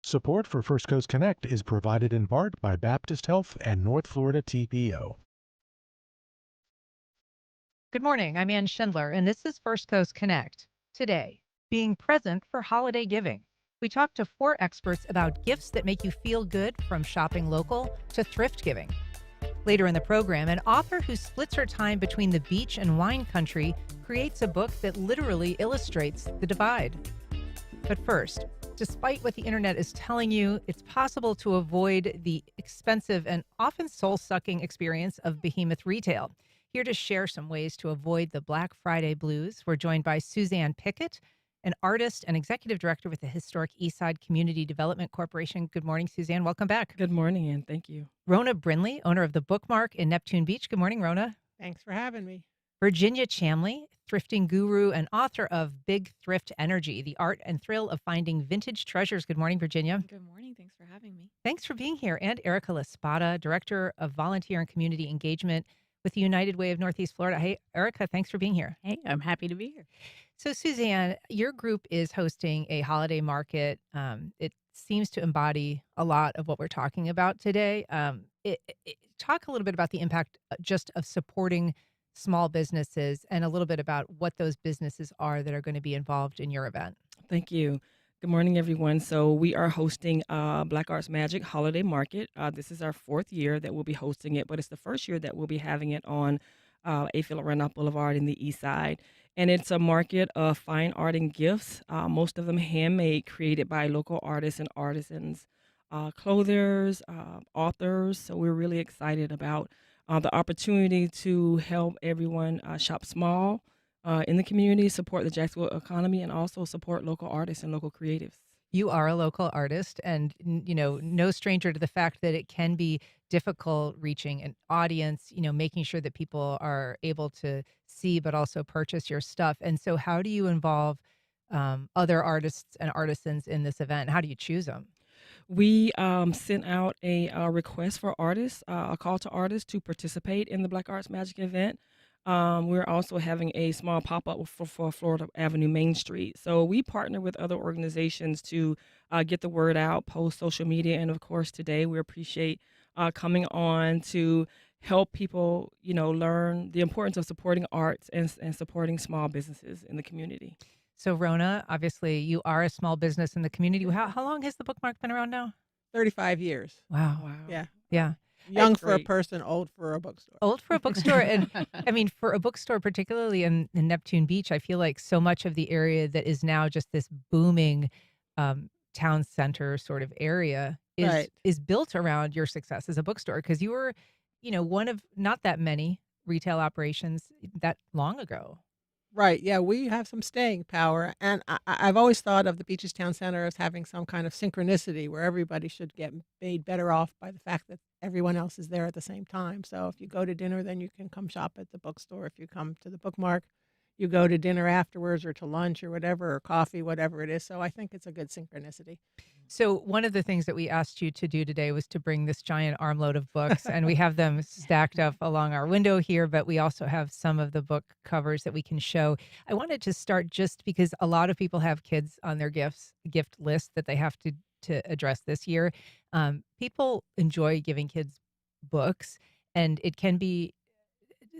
Support for First Coast Connect is provided in part by Baptist Health and North Florida TPO. Good morning. I'm Ann Schindler, and this is First Coast Connect. Today, being present for holiday giving. We talk to 4 experts about gifts that make you feel good, from shopping local to thrift giving. Later in the program, an author who splits her time between the beach and wine country creates a book that literally illustrates the divide. But first, despite what the internet is telling you, it's possible to avoid the expensive and often soul-sucking experience of behemoth retail. Here to share some ways to avoid the Black Friday blues, we're joined by Suzanne Pickett, an artist and executive director with the historic Eastside Community Development Corporation. Good morning, Suzanne. Welcome back. Good morning, and thank you. Rona Brinlee, owner of the BookMark in Neptune Beach. Good morning, Rona. Thanks for having me. Virginia Chamlee, thrifting guru and author of Big Thrift Energy, the art and thrill of finding vintage treasures. Good morning, Virginia. Good morning. Thanks for having me. Thanks for being here. And Erica Spada, director of volunteer and community engagement with the United Way of Northeast Florida. Hey, Erica, thanks for being here. Hey, I'm happy to be here. So, Suzanne, your group is hosting a holiday market. It seems to embody a lot of what we're talking about today. Talk a little bit about the impact just of supporting small businesses and a little bit about what those businesses are that are going to be involved in your event. Thank you. Good morning, everyone. So we are hosting Black Arts Magic Holiday Market. This is our 4th year that we'll be hosting it, but it's the first year that we'll be having it on Philip Randolph Boulevard in the Eastside. And it's a market of fine art and gifts, most of them handmade, created by local artists and artisans, clothers, authors. So we're really excited about the opportunity to help everyone shop small in the community, support the Jacksonville economy, and also support local artists and local creatives. You are a local artist and, no stranger to the fact that it can be difficult reaching an audience, making sure that people are able to see but also purchase your stuff. And so how do you involve other artists and artisans in this event? How do you choose them? We sent out a request for artists, a call to artists to participate in the Black Arts Magic event. We're also having a small pop-up for Florida Avenue Main Street. So we partner with other organizations to get the word out, post social media, and of course today we appreciate coming on to help people, learn the importance of supporting arts and supporting small businesses in the community. So Rona, obviously you are a small business in the community. How long has the BookMark been around now? 35 years. Wow. Yeah. Yeah. Young That's for a great. person, old for a bookstore. Old for a bookstore. And I mean, for a bookstore, particularly in Neptune Beach, I feel like so much of the area that is now just this booming town center sort of area Right. is built around your success as a bookstore, because you were, one of not that many retail operations that long ago. Right. Yeah, we have some staying power. And I've always thought of the Beaches Town Center as having some kind of synchronicity where everybody should get made better off by the fact that everyone else is there at the same time. So if you go to dinner, then you can come shop at the bookstore. If you come to the BookMark, you go to dinner afterwards or to lunch or whatever, or coffee, whatever it is. So I think it's a good synchronicity. So one of the things that we asked you to do today was to bring this giant armload of books, and we have them stacked up along our window here, but we also have some of the book covers that we can show. I wanted to start just because a lot of people have kids on their gift list that they have to address this year. People enjoy giving kids books, and it can be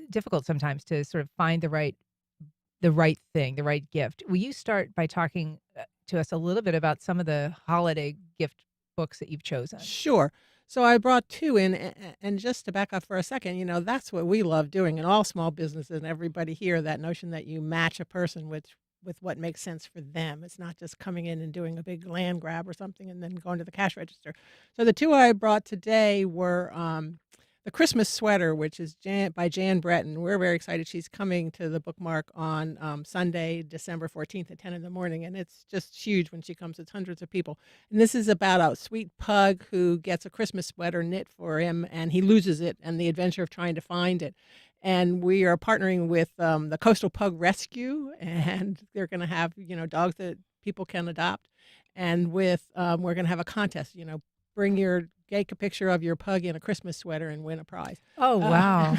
difficult sometimes to sort of find the right thing, the right gift. Will you start by talking to us a little bit about some of the holiday gift books that you've chosen? Sure. So I brought 2 in, and just to back up for a second, that's what we love doing in all small businesses and everybody here, that notion that you match a person with what makes sense for them. It's not just coming in and doing a big land grab or something and then going to the cash register. So the 2 I brought today were the Christmas Sweater, which is by Jan Breton. We're very excited. She's coming to the BookMark on Sunday, December 14th at 10 in the morning, and it's just huge when she comes. It's hundreds of people. And this is about a sweet pug who gets a Christmas sweater knit for him, and he loses it, and the adventure of trying to find it. And we are partnering with the Coastal Pug Rescue, and they're going to have, dogs that people can adopt. And with we're going to have a contest, take a picture of your pug in a Christmas sweater and win a prize. Oh, wow.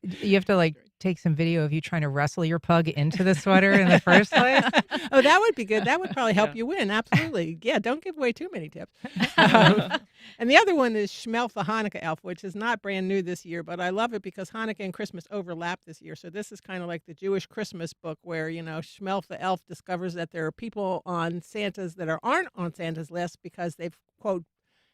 You have to take some video of you trying to wrestle your pug into the sweater in the first place? Oh, that would be good. That would probably help Yeah. you win. Absolutely. Yeah, don't give away too many tips. Um, and the other one is Schmelf the Hanukkah Elf, which is not brand new this year, but I love it because Hanukkah and Christmas overlap this year. So this is kind of like the Jewish Christmas book where, Schmelf the Elf discovers that there are people on Santa's that aren't on Santa's list because they've, quote,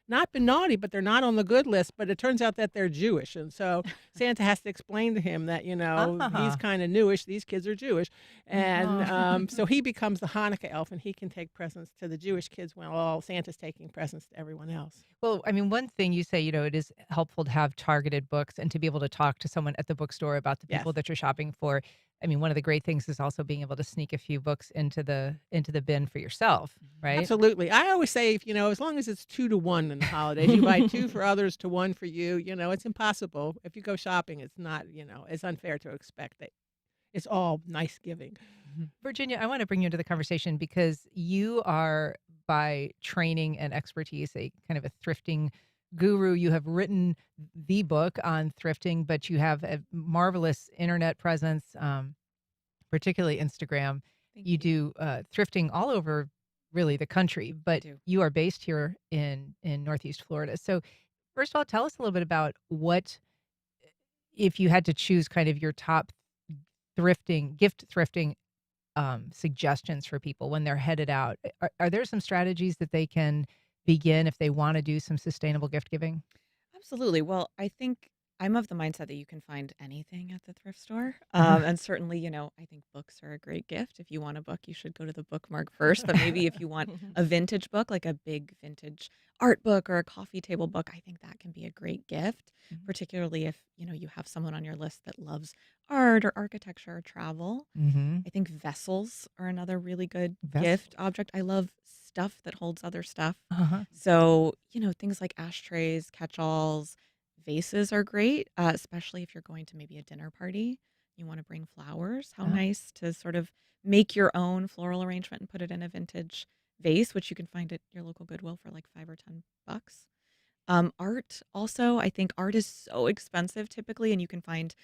not been naughty, but they're not on the good list. But it turns out that they're Jewish. And so Santa has to explain to him that, he's Uh-huh. kind of newish. These kids are Jewish. And Uh-huh. so he becomes the Hanukkah elf and he can take presents to the Jewish kids while Santa's taking presents to everyone else. Well, I mean, one thing you say, it is helpful to have targeted books and to be able to talk to someone at the bookstore about the Yes. people that you're shopping for. I mean, one of the great things is also being able to sneak a few books into the bin for yourself, right? Absolutely. I always say, if as long as it's 2 to 1 in the holidays, you buy 2 for others to 1 for you. It's impossible. If you go shopping, it's not, it's unfair to expect that it's all nice giving. Virginia, I want to bring you into the conversation because you are, by training and expertise, a kind of a thrifting guru. You have written the book on thrifting, but you have a marvelous internet presence, particularly Instagram. Thank You do thrifting all over, really, the country, but do. you are based here in Northeast Florida. So, first of all, tell us a little bit about what, if you had to choose kind of your top gift thrifting suggestions for people when they're headed out. Are there some strategies that they can begin if they want to do some sustainable gift giving? Absolutely. Well, I think I'm of the mindset that you can find anything at the thrift store. And certainly, I think books are a great gift. If you want a book, you should go to the BookMark first. But maybe if you want a vintage book, like a big vintage art book or a coffee table book, I think that can be a great gift, Mhm. particularly if, you have someone on your list that loves art or architecture or travel. Mm-hmm. I think vessels are another really good Vessels. gift object. I love stuff that holds other stuff. Uh-huh. So, things like ashtrays, catch-alls, vases are great, especially if you're going to maybe a dinner party. You want to bring flowers. How Uh-huh. nice to sort of make your own floral arrangement and put it in a vintage vase, which you can find at your local Goodwill for like $5 or $10. Art also, I think art is so expensive typically, and you can find,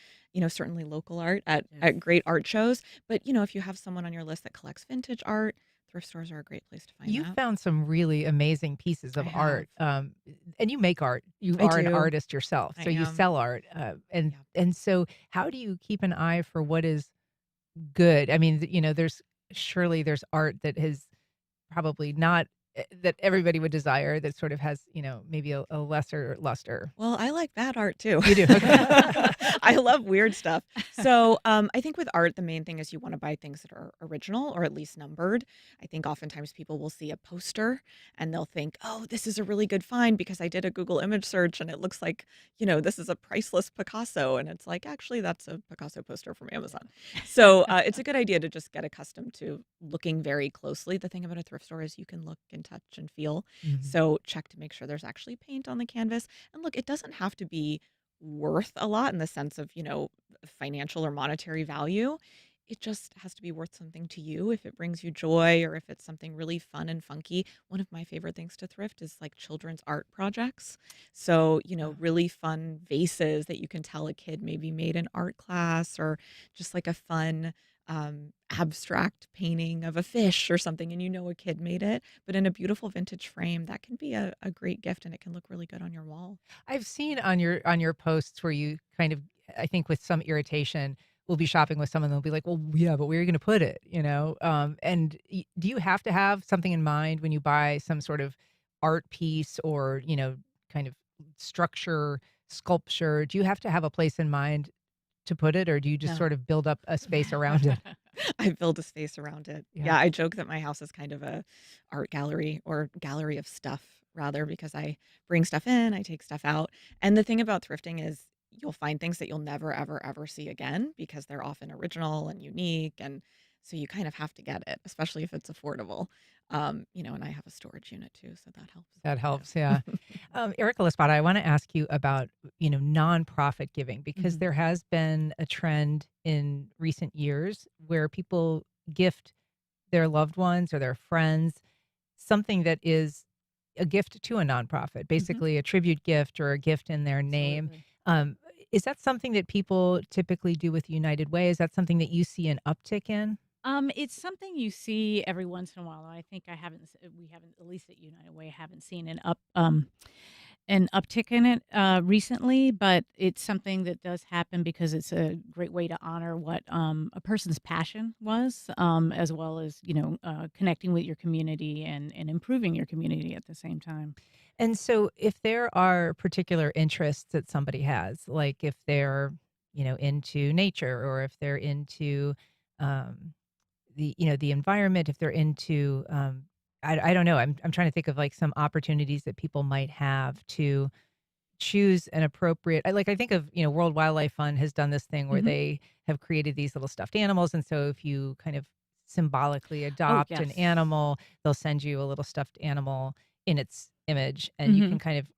certainly local art at Yes. great art shows. But, if you have someone on your list that collects vintage art, thrift stores are a great place to find You that. found some really amazing pieces of I art, and you make art. You I are an do. artist yourself, I so you am. sell art, and Yeah. and so how do you keep an eye for what is good? I mean, there's art that has probably not that everybody would desire, that sort of has, maybe a lesser luster. Well, I like bad art too. You do? Okay. I love weird stuff. So I think with art, the main thing is you want to buy things that are original or at least numbered. I think oftentimes people will see a poster and they'll think, oh, this is a really good find because I did a Google image search and it looks like, this is a priceless Picasso. And it's like, actually, that's a Picasso poster from Amazon. So it's a good idea to just get accustomed to looking very closely. The thing about a thrift store is you can look and touch and feel. Mhm. So check to make sure there's actually paint on the canvas. And look, it doesn't have to be worth a lot in the sense of, financial or monetary value. It just has to be worth something to you if it brings you joy or if it's something really fun and funky. One of my favorite things to thrift is like children's art projects. So, really fun vases that you can tell a kid maybe made in art class or just like a fun abstract painting of a fish or something, and a kid made it, but in a beautiful vintage frame. That can be a great gift and it can look really good on your wall. I've seen on your posts where you kind of, I think with some irritation, will be shopping with someone, they'll be like, "Well, yeah, but where are you going to put it?" And do you have to have something in mind when you buy some sort of art piece or kind of structure, sculpture? Do you have to have a place in mind to put it, or do you just No. sort of build up a space around it? I build a space around it. Yeah. Yeah, I joke that my house is kind of a art gallery or gallery of stuff rather because I bring stuff in, I take stuff out. And the thing about thrifting is you'll find things that you'll never ever ever see again because they're often original and unique, and so you kind of have to get it, especially if it's affordable. And I have a storage unit too, so that helps. That helps, yeah. Erica Spada, I want to ask you about, nonprofit giving, because Mhm. there has been a trend in recent years where people gift their loved ones or their friends something that is a gift to a nonprofit, basically a tribute gift or a gift in their name. Absolutely. Um, Is that something that people typically do with United Way? Is that something that you see an uptick in? It's something you see every once in a while. I think we haven't, at least at United Way, haven't seen an uptick in it recently, but it's something that does happen because it's a great way to honor what a person's passion was, as well as connecting with your community and improving your community at the same time. And so if there are particular interests that somebody has, like if they're, into nature or if they're into um, the environment, if they're into I don't know, I'm trying to think of like some opportunities that people might have to choose an appropriate I think of, World Wildlife Fund has done this thing where Hmm. they have created these little stuffed animals. And so if you kind of symbolically Oh, adopt an yes. animal, they'll send you a little stuffed animal in its image, and you Hmm. can kind of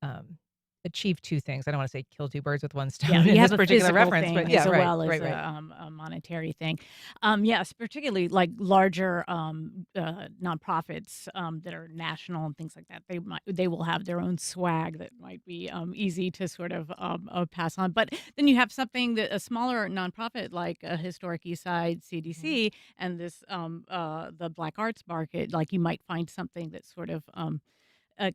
um, achieve two things. I don't want to say kill two birds with one Yeah, stone in you this have a particular physical reference, but thing yeah, as right, well as right, right. a monetary thing. Yes, particularly like larger nonprofits that are national and things like that. They will have their own swag that might be easy to sort of pass on. But then you have something that a smaller nonprofit like a Historic Eastside Mhm. CDC and this the Black Arts Market. Like you might find something that sort of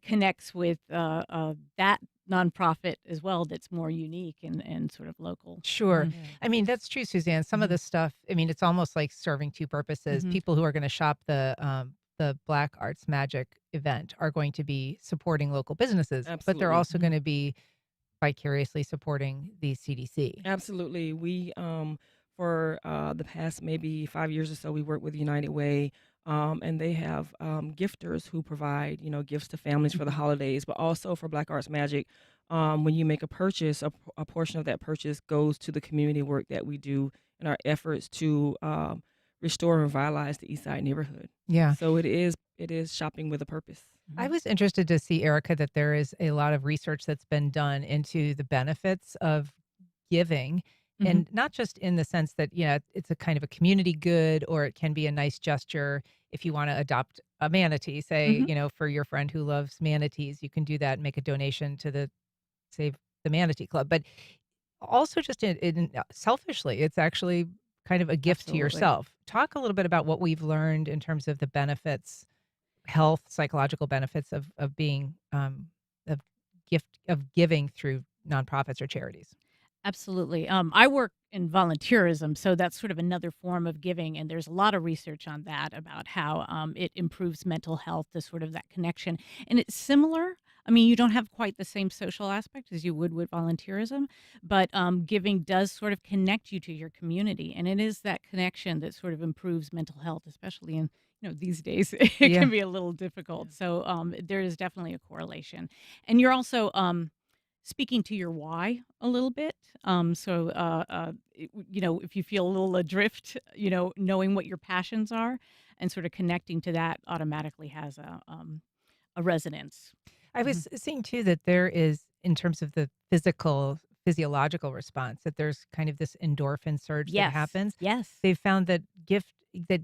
connects with that nonprofit as well that's more unique and sort of local. Sure. Mhm. Yeah. I mean, that's true, Suzanne. Some of Mhm. this stuff, I mean, it's almost like serving two purposes. Mhm. People who are going to shop the Black Arts Magic event are going to be supporting local businesses, but they're Absolutely. also going to be vicariously supporting the CDC. Absolutely. We for the past maybe 5 years or so, we work with United Way, and they have gifters who provide gifts to families for the Mhm. holidays, but also for Black Arts Magic. When you make a purchase, a portion of that purchase goes to the community work that we do in our efforts to restore and revitalize the Eastside neighborhood. Yeah. So it is shopping with a purpose. I Mhm. was interested to see, Erica, that there is a lot of research that's been done into the benefits of giving. Mhm. And not just in the sense that, it's a kind of a community good or it can be a nice gesture if you want to adopt a manatee, say, Mhm. for your friend who loves manatees, you can do that and make a donation to the Save the Manatee Club. But also just selfishly, it's actually kind of a gift to Absolutely. yourself. Talk a little bit about what we've learned in terms of the benefits, health, psychological benefits of being of of giving through nonprofits or charities. Absolutely. I work in volunteerism, so that's sort of another form of giving, and there's a lot of research on that about how it improves mental health, the sort of that connection, and it's similar. I mean, you don't have quite the same social aspect as you would with volunteerism, but giving does sort of connect you to your community, and it is that connection that sort of improves mental health, especially in these days it Yeah. can be a little difficult. So there is definitely a correlation, and you're also speaking to your why a little bit. If you feel a little adrift, knowing what your passions are and sort of connecting to that automatically has a resonance. I Mhm. was seeing too that there is, in terms of the physiological response, that there's kind of this endorphin surge that Yes. happens. Yes. They've found that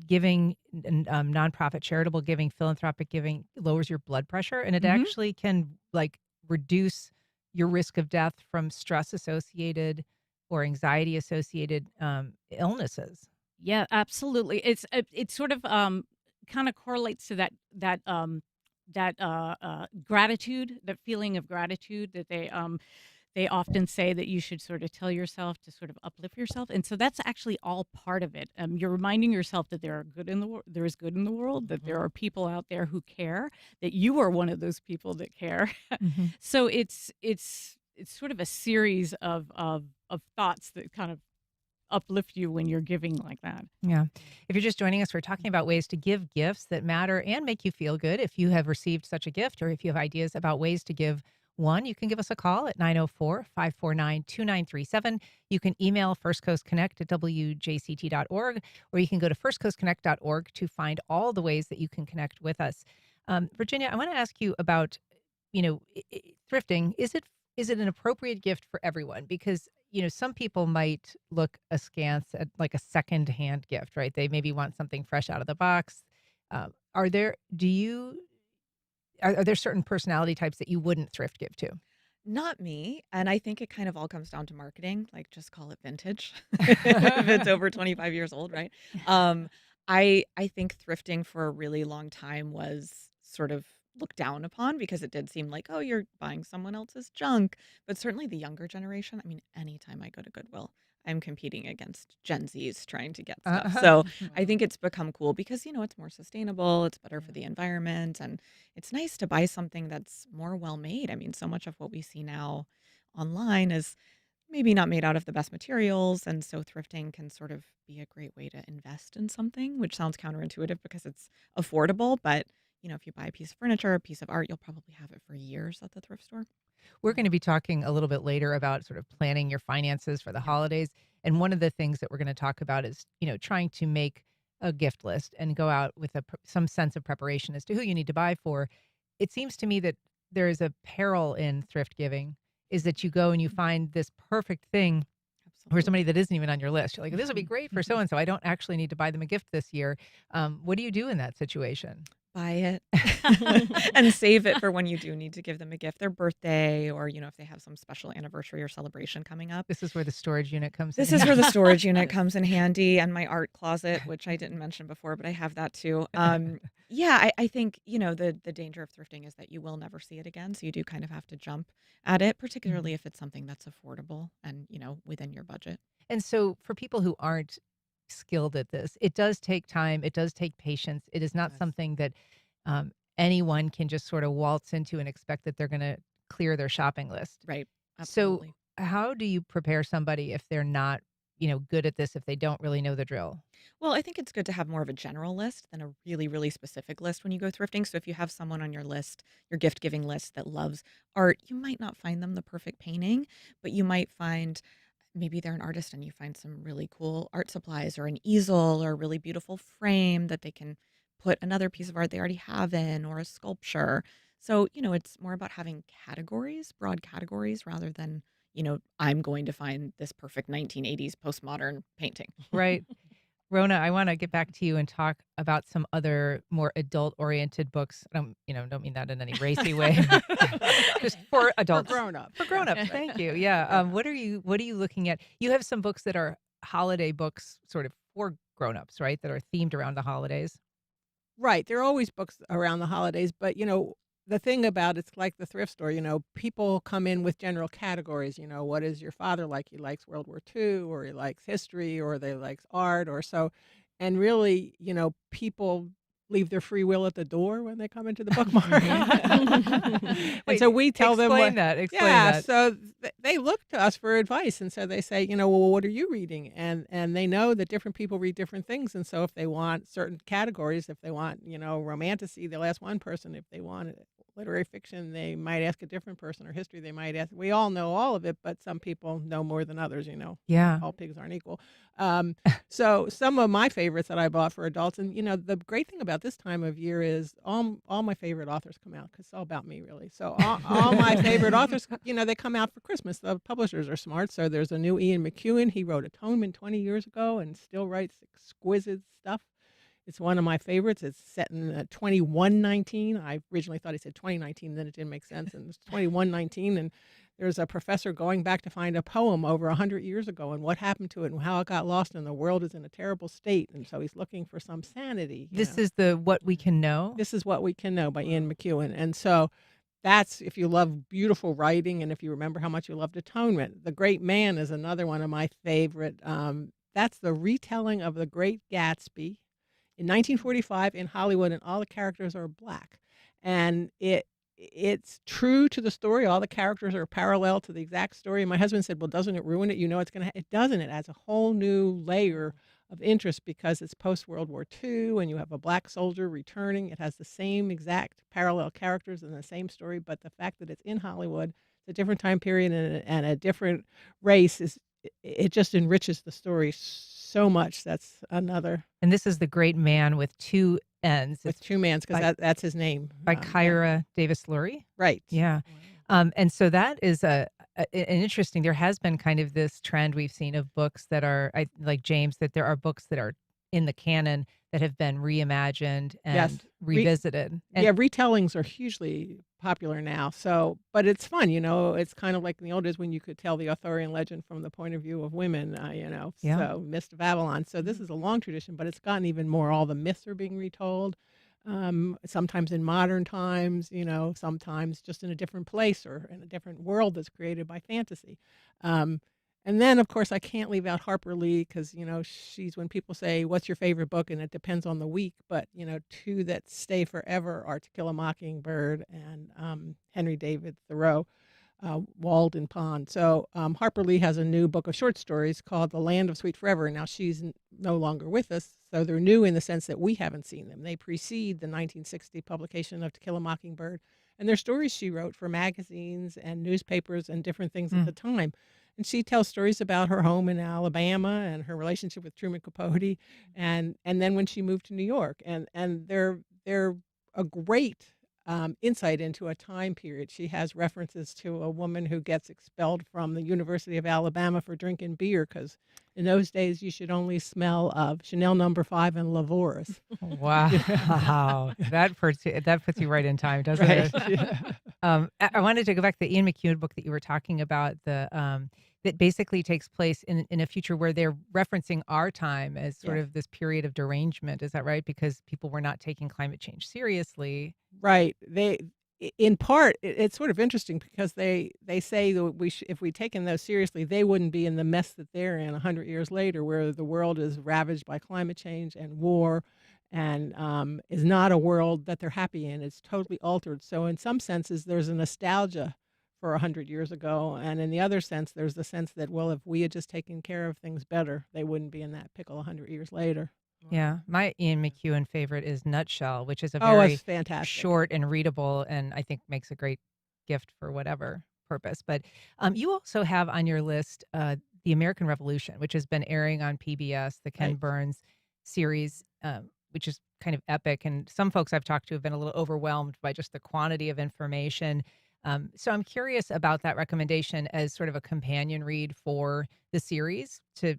giving, nonprofit, charitable giving, philanthropic giving lowers your blood pressure, and it Hmm. actually can like reduce your risk of death from stress associated or anxiety associated illnesses. Yeah, absolutely. It sort of kind of correlates to that gratitude, that feeling of gratitude that they often say that you should sort of tell yourself to sort of uplift yourself, and so that's actually all part of it. You're reminding yourself that there is good in the world, that there Mhm. are people out there who care, that you are one of those people that care. Mhm. So it's sort of a series of thoughts that kind of uplift you when you're giving like that. Yeah. If you're just joining us, we're talking about ways to give gifts that matter and make you feel good. If you have received such a gift or if you have ideas about ways to give one, you can give us a call at 904-549-2937. You can email First Coast Connect at WJCT.org, or you can go to firstcoastconnect.org to find all the ways that you can connect with us. Virginia, I want to ask you about, thrifting. Is it an appropriate gift for everyone? Because some people might look askance at like a secondhand gift, right? They maybe want something fresh out of the box. Are there certain personality types that you wouldn't thrift give to? Not me, and I think it kind of all comes down to marketing, like, just call it vintage if it's over 25 years old, right? Um, I think thrifting for a really long time was sort of looked down upon because it did seem like, "Oh, you're buying someone else's junk," but certainly the younger generation, I mean, anytime I go to Goodwill, I'm competing against Gen Zs trying to get stuff, Uh-huh. so I think it's become cool because, it's more sustainable, it's better for Yeah. the environment, and it's nice to buy something that's more well made. I mean, so much of what we see now online is maybe not made out of the best materials. And so thrifting can sort of be a great way to invest in something, which sounds counterintuitive because it's affordable. But, if you buy a piece of furniture, a piece of art, you'll probably have it for years at the thrift store. We're going to be talking a little bit later about sort of planning your finances for the Yeah. holidays. And one of the things that we're going to talk about is, trying to make a gift list and go out with some sense of preparation as to who you need to buy for. It seems to me that there is a peril in thrift giving is that you go and you find this perfect thing for somebody Absolutely. that isn't even on your list. You're like, this would be great for so and so. I don't actually need to buy them a gift this year. What do you do in that situation? Buy it and save it for when you do need to give them a gift, their birthday, or, if they have some special anniversary or celebration coming up. This is where the storage unit comes in This is where the handy. storage unit comes in handy and my art closet, which I didn't mention before, but I have that too. Yeah, I think, the danger of thrifting is that you will never see it again. So you do kind of have to jump at it, Mhm. particularly if it's something that's affordable and, within your budget. And so for people who aren't skilled at this, it does take time, it does take patience. It is not Yes. something that anyone can just sort of waltz into and expect that they're going to clear their shopping list. Right. So Absolutely. how do you prepare somebody if they're not, good at this, if they don't really know the drill? Well, I think it's good to have more of a general list than a really, really specific list when you go thrifting. So if you have someone on your list, your gift giving list that loves art, you might not find them the perfect painting, but you might find maybe they're an artist and you find some really cool art supplies or an easel or a really beautiful frame that they can put another piece of art they already have in or a sculpture. So, it's more about having categories, broad categories, rather than, I'm going to find this perfect 1980s postmodern painting. Right. Rona, I want to get back to you and talk about some other more adult-oriented books. Don't mean that in any racy way. Just for For adults, grown-ups. for grown-ups. Thank you. Yeah. What are you looking at? You have some books that are holiday books, sort of for grown-ups, right? That are themed around the holidays. Right, there are always books around the holidays, but, the thing about it's like the thrift store, people come in with general categories, what is your father like? He likes World War II, or he likes history, or they likes art, or so, and really, people leave their free will at the door when they come into the bookmark. And Wait, so we tell them explain what. that. Explain Yeah, that. so they look to us for advice, and so they say, "Well, what are you reading?" And they know that different people read different things, and so if they want certain categories, if they want, romantasy, they'll ask one person. If they want literary fiction, they might ask a different person, or history, they might ask. We all know all of it, but some people know more than others. Yeah. All pigs aren't equal. Um, so some of my favorites that I bought for adults, and the great thing about this time of year is all my favorite authors come out because it's all about me really. So all my favorite authors, they come out for Christmas. The publishers are smart. So there's a new Ian McEwan. He wrote Atonement 20 years ago and still writes exquisite stuff. It's one of my favorites. It's set in 2119. I originally thought he said 2019, then it didn't make sense, and it's 2119. And there's a professor going back to find a poem over 100 years ago and what happened to it and how it got lost, and the world is in a terrible state. And so he's looking for some sanity. This is the What We Can Know. This is What We Can Know by Ian McEwan. And so that's if you love beautiful writing and if you remember how much you loved Atonement. The Great Man is another one of my favorite. That's the retelling of The Great Gatsby in 1945 in Hollywood, and all the characters are black. And it's true to the story. All the characters are parallel to the exact story. And my husband said, "Well, doesn't it ruin it? It's going to." It doesn't. It adds a whole new layer of interest because it's post World War II, and you have a black soldier returning. It has the same exact parallel characters and the same story, but the fact that it's in Hollywood, it's a different time period and a different race it just enriches the story so much. That's another And this is The Great Man with two N's. with It's two mans because by, that's his name. by Yeah. Kyra Davis Lurie. Right. Yeah. And so that is an interesting. There has been kind of this trend we've seen of books that are like James, that there are books that are in the canon that have been reimagined Yes. and revisited. And Yeah, retellings are hugely popular now. So, but it's fun, it's kind of like in the old days when you could tell the Arthurian legend from the point of view of women, yeah, so Mist of Avalon. So this is a long tradition, but it's gotten even more. All the myths are being retold, sometimes in modern times, sometimes just in a different place or in a different world that's created by fantasy. Um, and then, of course, I can't leave out Harper Lee because, she's when people say, "What's your favorite book?" and it depends on the week. But, two that stay forever are To Kill a Mockingbird and Henry David Thoreau, Walden Pond. So Harper Lee has a new book of short stories called The Land of Sweet Forever. Now, she's no longer with us. So they're new in the sense that we haven't seen them. They precede the 1960 publication of To Kill a Mockingbird. And they're stories she wrote for magazines and newspapers and different things at the time. And she tells stories about her home in Alabama and her relationship with Truman Capote, and then when she moved to New York, and they're a great insight into a time period. She has references to a woman who gets expelled from the University of Alabama for drinking beer because in those days you should only smell of Chanel No. 5 and Lavoris. wow, that puts you right in time, doesn't Right. it? Yeah. I wanted to go back to the Ian McEwan book that you were talking about, that basically takes place in a future where they're referencing our time as sort Yes. of this period of derangement. Is that right? Because people were not taking climate change seriously. Right. In part, it's sort of interesting because they say that if we'd taken those seriously, they wouldn't be in the mess that they're in 100 years later, where the world is ravaged by climate change and war, and is not a world that they're happy in. It's totally altered. So in some senses, there's a nostalgia for 100 years ago, and in the other sense, there's the sense that, well, if we had just taken care of things better, they wouldn't be in that pickle 100 years later. Yeah, my Ian McEwan favorite is Nutshell, which is a Oh, very it's fantastic. short and readable, and I think makes a great gift for whatever purpose. But you also have on your list the American Revolution, which has been airing on PBS, the Ken Right. Burns series, which is kind of epic. And some folks I've talked to have been a little overwhelmed by just the quantity of information. So I'm curious about that recommendation as sort of a companion read for the series to,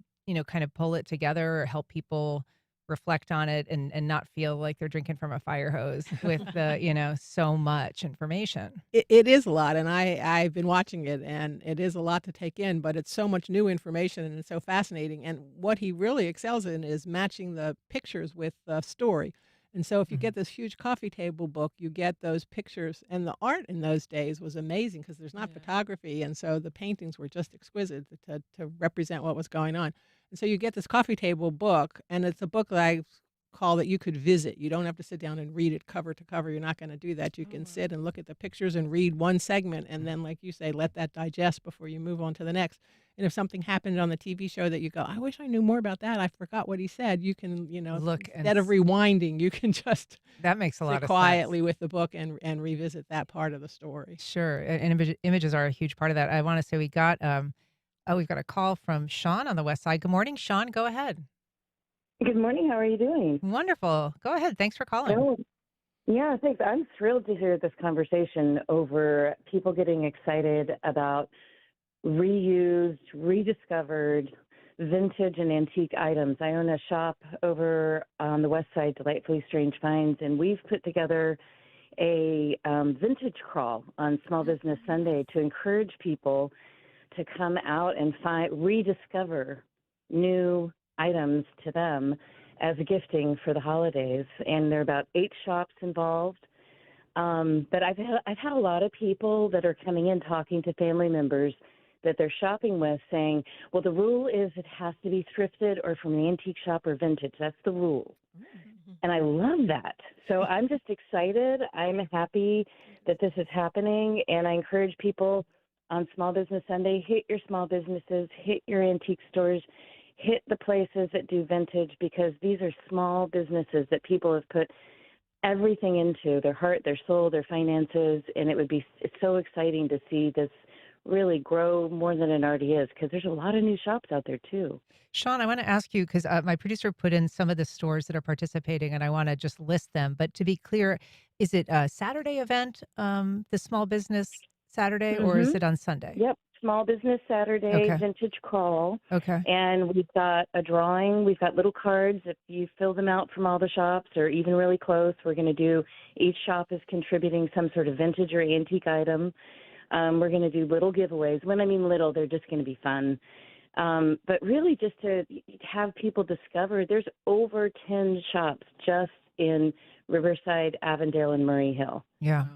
kind of pull it together or help people reflect on it and not feel like they're drinking from a fire hose with the, so much information. It is a lot, and I've been watching it, and it is a lot to take in, but it's so much new information, and it's so fascinating, and what he really excels in is matching the pictures with the story. And so if you Mhm. get this huge coffee table book, you get those pictures, and the art in those days was amazing because there's not photography, and so the paintings were just exquisite to represent what was going on. And so you get this coffee table book, and it's a book that I call that you could visit. You don't have to sit down and read it cover to cover. You're not going to do that. You can sit and look at the pictures and read one segment, and then, like you say, let that digest before you move on to the next. And if something happened on the TV show that you go, I wish I knew more about that. I forgot what he said. You can, Look, and instead of rewinding, you can just that makes a lot sit of quietly sense. with the book and revisit that part of the story. Sure, and images are a huge part of that. I want to say we've got a call from Sean on the West Side. Good morning, Sean. Go ahead. Good morning. How are you doing? Wonderful. Go ahead. Thanks for calling. Oh, yeah, thanks. I'm thrilled to hear this conversation over people getting excited about reused, rediscovered, vintage and antique items. I own a shop over on the West Side, Delightfully Strange Finds, and we've put together a vintage crawl on Small Business Sunday to encourage people to come out and rediscover new items to them as a gifting for the holidays. And there are about 8 shops involved. But I've had a lot of people that are coming in talking to family members that they're shopping with saying, well, the rule is it has to be thrifted or from an antique shop or vintage. That's the rule. And I love that. So I'm just excited. I'm happy that this is happening. And I encourage people on Small Business Sunday, hit your small businesses, hit your antique stores, hit the places that do vintage, because these are small businesses that people have put everything into, their heart, their soul, their finances. And it's so exciting to see this really grow more than it already is, because there's a lot of new shops out there too. Sean, I want to ask you because my producer put in some of the stores that are participating, and I want to just list them. But to be clear, is it a Saturday event, the Small Business Saturday, or is Mm-hmm. it on Sunday? Yep. Small Business Saturday Okay. vintage crawl, Okay. and we've got a drawing. We've got little cards. If you fill them out from all the shops or even really close, we're going to do each shop is contributing some sort of vintage or antique item. We're going to do little giveaways. When I mean little, they're just going to be fun. But really just to have people discover there's over 10 shops just in Riverside, Avondale, and Murray Hill. Yeah. Wow.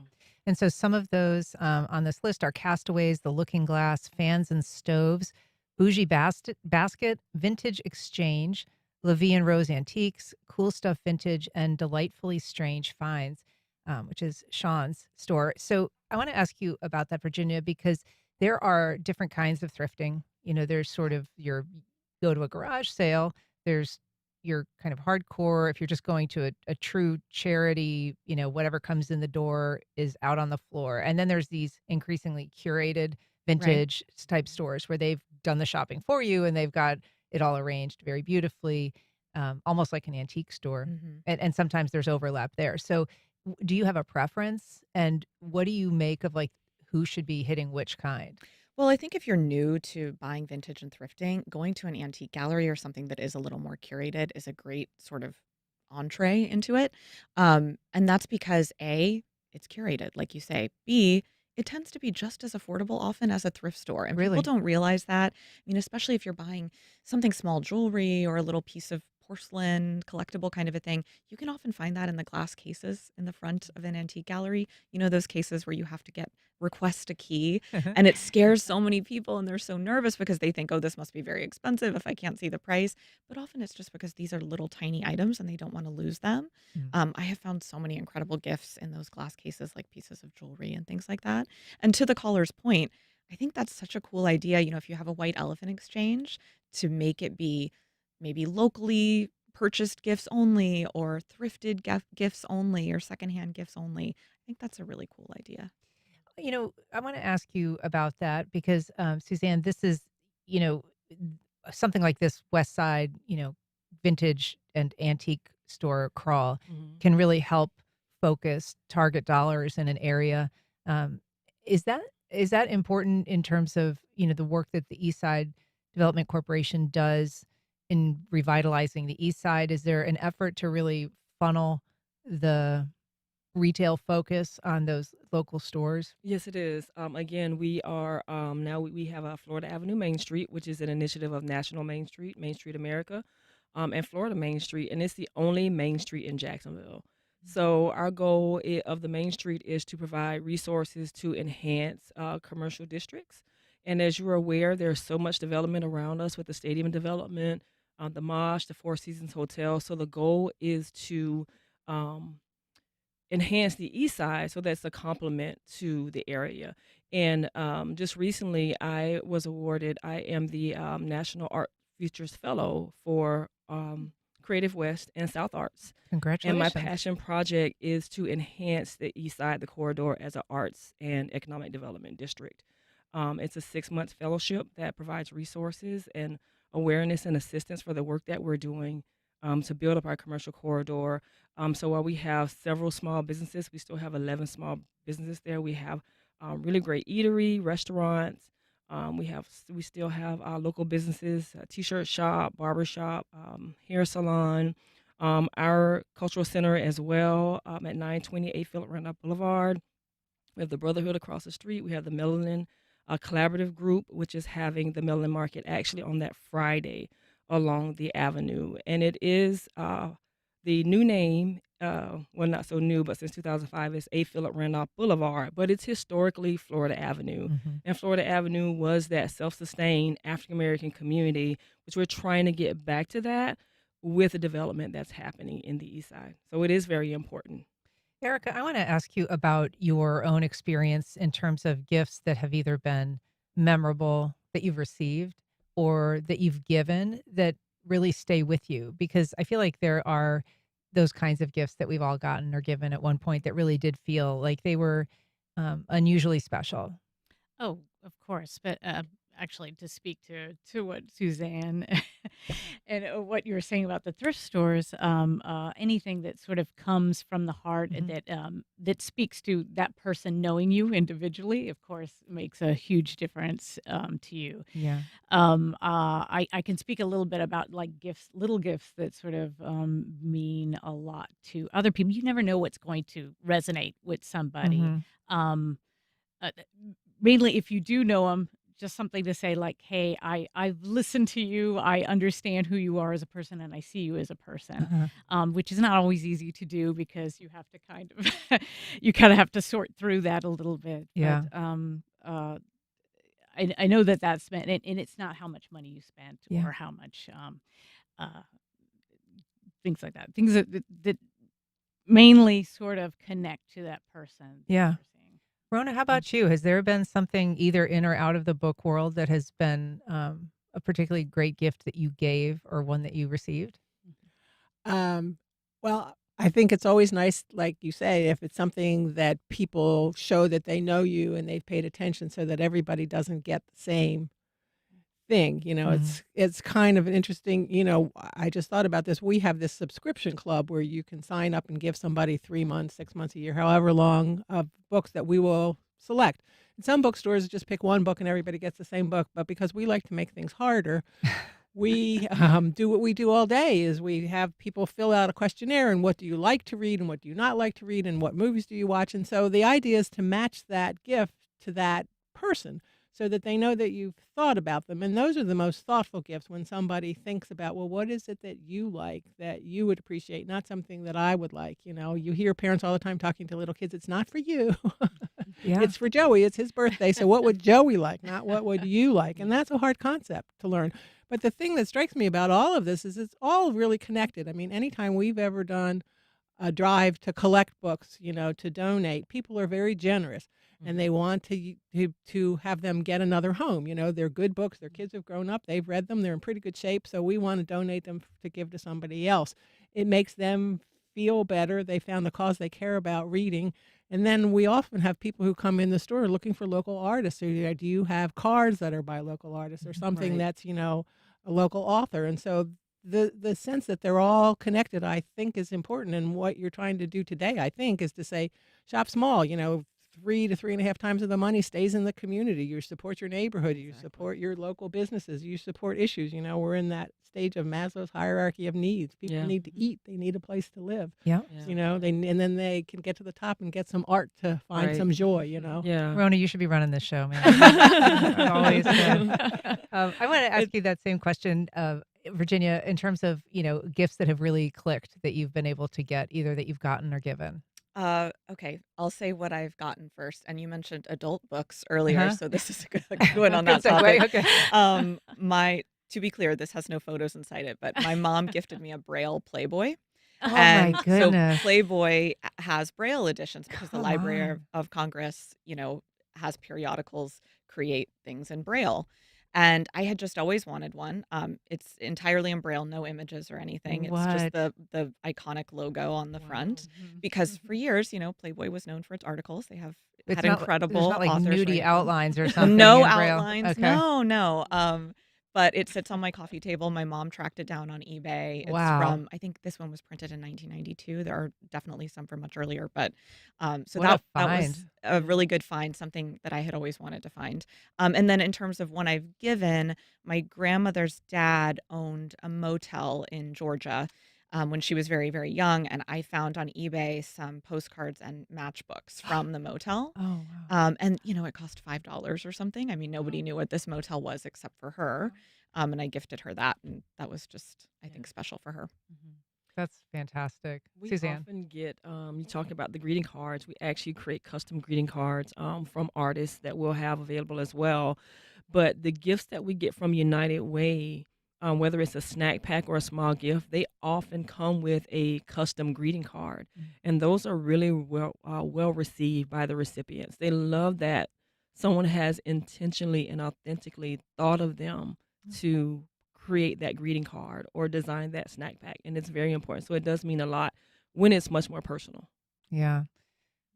And so some of those on this list are Castaways, The Looking Glass, Fans and Stoves, Bougie Basket, Vintage Exchange, Levy and Rose Antiques, Cool Stuff Vintage, and Delightfully Strange Finds, which is Sean's store. So I want to ask you about that, Virginia, because there are different kinds of thrifting. There's sort of your go to a garage sale. There's your kind of hardcore, if you're just going to a true charity, whatever comes in the door is out on the floor. And then there's these increasingly curated Right. vintage type stores where they've done the shopping for you and they've got it all arranged very beautifully, almost like an antique store. Mhm. And sometimes there's overlap there. So do you have a preference? And what do you make of like who should be hitting which kind? Well, I think if you're new to buying vintage and thrifting, going to an antique gallery or something that is a little more curated is a great sort of entree into it. And that's because A, it's curated, like you say. B, it tends to be just as affordable often as a thrift store. And people Really? don't realize that. I mean, especially if you're buying something small jewelry or a little piece of porcelain, collectible kind of a thing, you can often find that in the glass cases in the front of an antique gallery. You know, those cases where you have to get request a key and it scares so many people and they're so nervous because they think, oh, this must be very expensive if I can't see the price. But often it's just because these are little tiny items and they don't want to lose them. Mm. I have found so many incredible gifts in those glass cases, like pieces of jewelry and things like that. And to the caller's point, I think that's such a cool idea. You know, if you have a white elephant exchange, to make it be maybe locally purchased gifts only or thrifted gifts only or secondhand gifts only. I think that's a really cool idea. I want to ask you about that because, Suzanne, this is, you know, something like this West Side, vintage and antique store crawl Mhm. can really help focus target dollars in an area. Um, is that important in terms of, the work that the Eastside Development Corporation does in revitalizing the East Side? Is there an effort to really funnel the retail focus on those local stores? Yes, it is. Again, we are now we have Florida Avenue Main Street, which is an initiative of National Main Street America, and Florida Main Street, and it's the only Main Street in Jacksonville. So our goal of the Main Street is to provide resources to enhance commercial districts. And as you're aware, there's so much development around us with the stadium development, the Mosh, the Four Seasons Hotel. So the goal is to um, enhance the east side so that's a complement to the area. And just recently, I am the National Art Futures Fellow for Creative West and South Arts. And my Congratulations. passion project is to enhance the east side, the corridor, as an arts and economic development district. It's a 6 month fellowship that provides resources and awareness and assistance for the work that we're doing to build up our commercial corridor. So while we have several small businesses, we still have 11 small businesses there. We have really great eatery, restaurants. We still have our local businesses, a t-shirt shop, barber shop, hair salon, our cultural center as well at 928 Philip Randolph Boulevard. We have the Brotherhood across the street. We have the Melanin Collaborative Group, which is having the Melanin Market actually on that Friday along the avenue. And it is the new name, well, not so new, but since 2005, is A. Philip Randolph Boulevard, but it's historically Florida Avenue. Mhm. And Florida Avenue was that self-sustained African American community, which we're trying to get back to that with the development that's happening in the East Side. So it is very important. Erica, I want to ask you about your own experience in terms of gifts that have either been memorable that you've received or that you've given that really stay with you. Because I feel like there are those kinds of gifts that we've all gotten or given at one point that really did feel like they were unusually special. Oh, of course. But actually, to speak to what Suzanne And what you were saying about the thrift stores, anything that sort of comes from the heart and that speaks to that person knowing you individually, of course, makes a huge difference to you. Yeah. I can speak a little bit about like gifts, little gifts that sort of mean a lot to other people. You never know what's going to resonate with somebody. Mhm. Um, uh, Mainly if you do know them, just something to say like, "Hey, I've listened to you. I understand who you are as a person, and I see you as a person," which is not always easy to do because you have to kind of you kind of have to sort through that a little bit. Yeah. But I know that that's meant, and it's not how much money you spent Yeah. or how much uh, things like that. Things that mainly sort of connect to that person. that Yeah. you're seeing. Rona, how about you? Has there been something either in or out of the book world that has been a particularly great gift that you gave or one that you received? Um, well, I think it's always nice, like you say, if it's something that people show that they know you and they've paid attention so that everybody doesn't get the same thing. Mhm. It's kind of an interesting, I just thought about this. We have this subscription club where you can sign up and give somebody 3 months, 6 months, a year, however long of books that we will select. And some bookstores just pick one book and everybody gets the same book. But because we like to make things harder, we do what we do all day is we have people fill out a questionnaire and what do you like to read and what do you not like to read and what movies do you watch. And so the idea is to match that gift to that person so that they know that you've thought about them. And those are the most thoughtful gifts when somebody thinks about, well, what is it that you like that you would appreciate, not something that I would like. You hear parents all the time talking to little kids, it's not for you. Yeah. It's for Joey. It's his birthday. So what would Joey like? Not what would you like? And that's a hard concept to learn. But the thing that strikes me about all of this is it's all really connected. I mean, anytime we've ever done a drive to collect books, to donate, people are very generous and they want to have them get another home. They're good books. Their kids have grown up. They've read them. They're in pretty good shape. So we want to donate them to give to somebody else. It makes them feel better. They found a cause they care about reading. And then we often have people who come in the store looking for local artists. So do you have cards that are by local artists or something Right. that's, a local author? And so the sense that they're all connected, I think, is important. And what you're trying to do today, I think, is to say, shop small. 3 to 3.5 times of the money stays in the community. You support your neighborhood. You support your local businesses. You support issues. We're in that stage of Maslow's hierarchy of needs. People Yeah. need to eat. They need a place to live. Yeah. Yeah. And then they can get to the top and get some art to find Right. some joy. Yeah. Rona, you should be running this show, man. Always good. I want to ask you that same question, Virginia, in terms of gifts that have really clicked that you've been able to get, either that you've gotten or given. Okay, I'll say what I've gotten first. And you mentioned adult books earlier, Uh-huh. so this is a good one on Good that segue. topic. Okay. To be clear, this has no photos inside it, but my mom gifted me a Braille Playboy. Oh And my so goodness. Playboy has Braille editions because the Come Library on. of Congress, has periodicals create things in Braille. And I had just always wanted one. It's entirely in Braille, no images or anything. It's just What? the iconic logo on the front. Mhm. Because for years, Playboy was known for its articles. They have It's had not. There's incredible not like authors nudie writing them. outlines or something No in Braille. outlines. Okay. No. But it sits on my coffee table. My mom tracked it down on eBay. It's Wow. from, I think this one was printed in 1992. There are definitely some from much earlier, but so What a that was find. a really good find, something that I had always wanted to find. And then in terms of one I've given, my grandmother's dad owned a motel in Georgia. When she was very, very young, and I found on eBay some postcards and matchbooks from the motel. Oh wow. And it cost $5 or something. I mean, nobody knew what this motel was except for her. And I gifted her that, and that was just, I think, special for her. That's fantastic. We Suzanne. often get, you talked about the greeting cards. We actually create custom greeting cards from artists that we'll have available as well. But the gifts that we get from United Way, whether it's a snack pack or a small gift, they often come with a custom greeting card. And those are really well received by the recipients. They love that someone has intentionally and authentically thought of them to create that greeting card or design that snack pack. And it's very important. So it does mean a lot when it's much more personal. Yeah.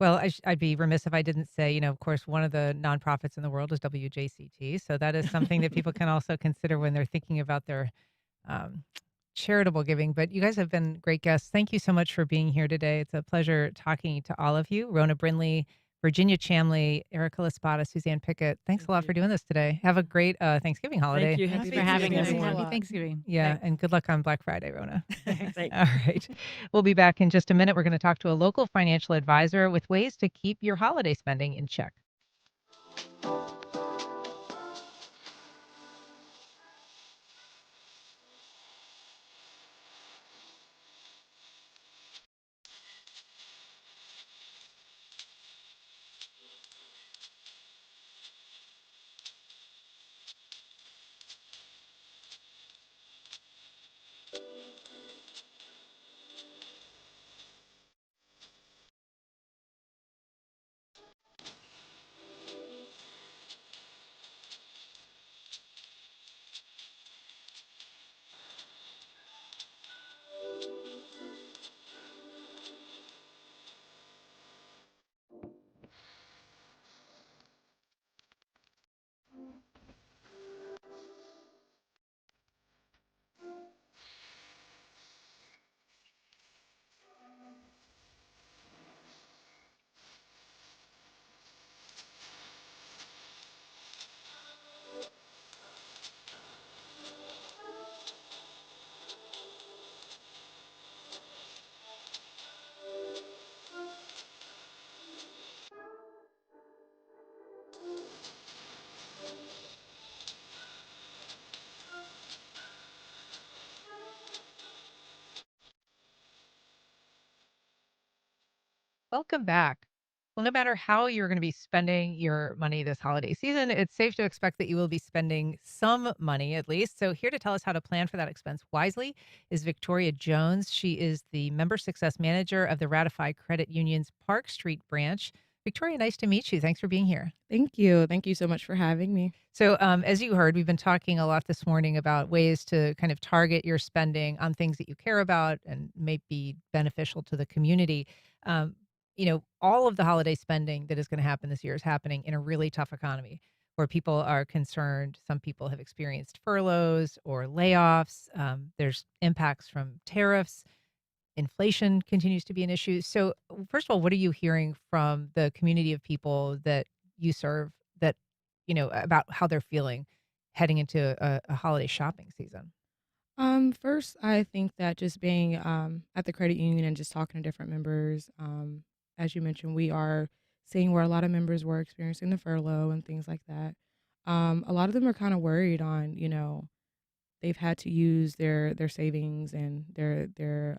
Well, I'd be remiss if I didn't say, of course, one of the nonprofits in the world is WJCT. So that is something that people can also consider when they're thinking about their um, charitable giving. But you guys have been great guests. Thank you so much for being here today. It's a pleasure talking to all of you. Rona Brinlee, Virginia Chamlee, Erica Spada, Suzanne Pickett. Thanks Thank a lot you. for doing this today. Have a great Thanksgiving holiday. Thank you. Thanks Happy for having Thanksgiving, us. everyone. Happy Thanksgiving. Yeah, Thanks. and good luck on Black Friday, Rona. Thanks. All right. We'll be back in just a minute. We're going to talk to a local financial advisor with ways to keep your holiday spending in check. Welcome back. Well, no matter how you're going to be spending your money this holiday season, it's safe to expect that you will be spending some money at least. So, here to tell us how to plan for that expense wisely is Victoria Jones. She is the Member Success Manager of the RadiFi Credit Union's Park Street branch. Victoria, nice to meet you. Thanks for being here. Thank you. Thank you so much for having me. So, as you heard, we've been talking a lot this morning about ways to kind of target your spending on things that you care about and may be beneficial to the community. Um, all of the holiday spending that is going to happen this year is happening in a really tough economy where people are concerned. Some people have experienced furloughs or layoffs. There's impacts from tariffs. Inflation continues to be an issue. So, first of all, what are you hearing from the community of people that you serve that, about how they're feeling heading into a holiday shopping season? First, I think that just being at the credit union and just talking to different members, as you mentioned, we are seeing where a lot of members were experiencing the furlough and things like that. A lot of them are kind of worried on, they've had to use their savings and their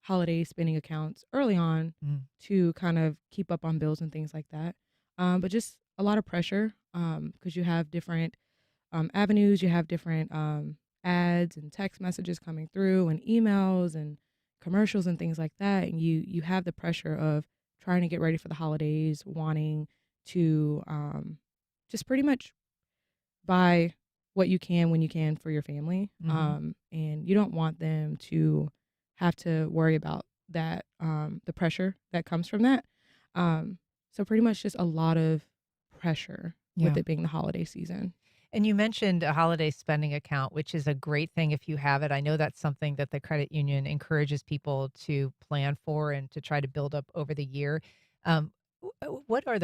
holiday spending accounts early on Mm. to kind of keep up on bills and things like that. But just a lot of pressure because you have different avenues, you have different ads and text messages coming through and emails and commercials and things like that, and you have the pressure of trying to get ready for the holidays, wanting to just pretty much buy what you can when you can for your family. And you don't want them to have to worry about that, the pressure that comes from that. So pretty much just a lot of pressure with Yeah. it being the holiday season. And you mentioned a holiday spending account, which is a great thing if you have it. I know that's something that the credit union encourages people to plan for and to try to build up over the year. What are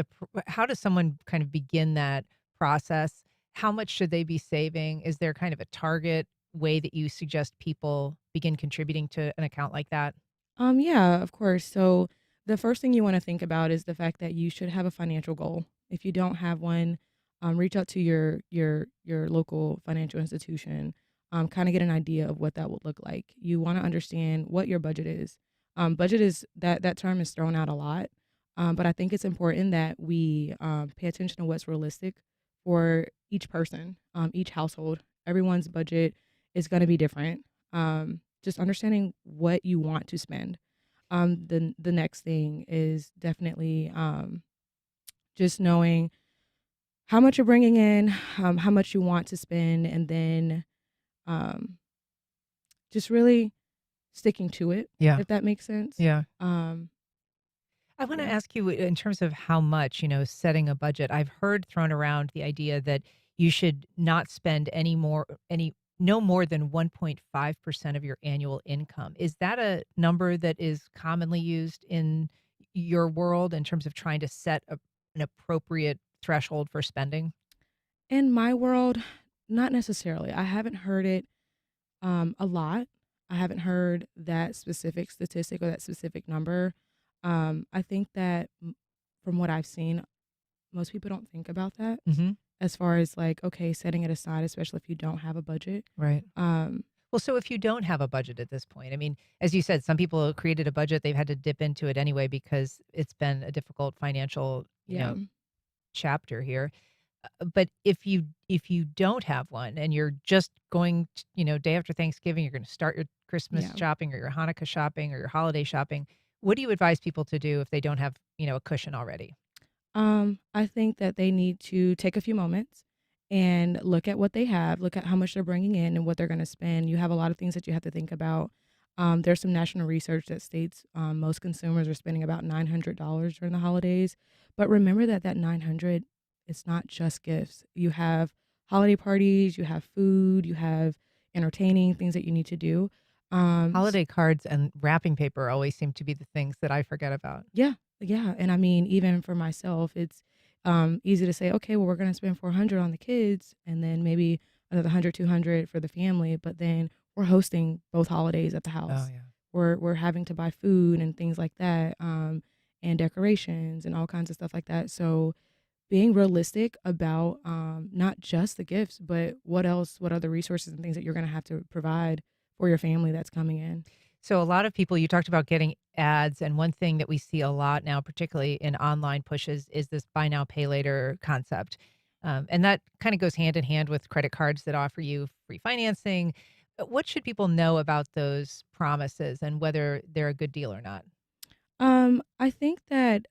how does someone kind of begin that process? How much should they be saving? Is there kind of a target way that you suggest people begin contributing to an account like that? Yeah, of course. So the first thing you want to think about is the fact that you should have a financial goal. If you don't have one, reach out to your local financial institution. Kind of get an idea of what that would look like. You want to understand what your budget is. Budget is that term is thrown out a lot, but I think it's important that we pay attention to what's realistic for each person, each household. Everyone's budget is going to be different. Just understanding what you want to spend. The next thing is definitely just knowing how much you're bringing in, how much you want to spend, and then um, just really sticking to it, Yeah. if that makes sense. Yeah. Um, I want to yeah. ask you in terms of how much, setting a budget. I've heard thrown around the idea that you should not spend any no more than 1.5% of your annual income. Is that a number that is commonly used in your world in terms of trying to set an appropriate threshold for spending? In my world, not necessarily. I haven't heard it a lot. I haven't heard that specific statistic or that specific number. I think that from what I've seen, most people don't think about that Mm-hmm. as far as like, okay, setting it aside, especially if you don't have a budget. Right. Um, Well, so if you don't have a budget at this point, I mean, as you said, some people have created a budget, they've had to dip into it anyway because it's been a difficult financial, yeah. chapter here. But if you don't have one and you're just going, day after Thanksgiving, you're going to start your Christmas Yeah. shopping or your Hanukkah shopping or your holiday shopping. What do you advise people to do if they don't have, a cushion already? I think that they need to take a few moments and look at what they have, look at how much they're bringing in and what they're going to spend. You have a lot of things that you have to think about. There's some national research that states most consumers are spending about $900 during the holidays. But remember that 900, it's not just gifts. You have holiday parties, you have food, you have entertaining things that you need to do. Holiday cards and wrapping paper always seem to be the things that I forget about. Yeah, yeah, and I mean, even for myself, it's easy to say, okay, well, we're gonna spend 400 on the kids, and then maybe another 100, 200 for the family. But then we're hosting both holidays at the Oh, house. yeah. We're having to buy food and things like that, and decorations and all kinds of stuff like that. So being realistic about not just the gifts, but what else, what other resources and things that you're gonna have to provide for your family that's coming in. So a lot of people, you talked about getting ads, and one thing that we see a lot now, particularly in online pushes, is this buy now, pay later concept. And that kind of goes hand in hand with credit cards that offer you free financing. What should people know about those promises and whether they're a good deal or not? I think that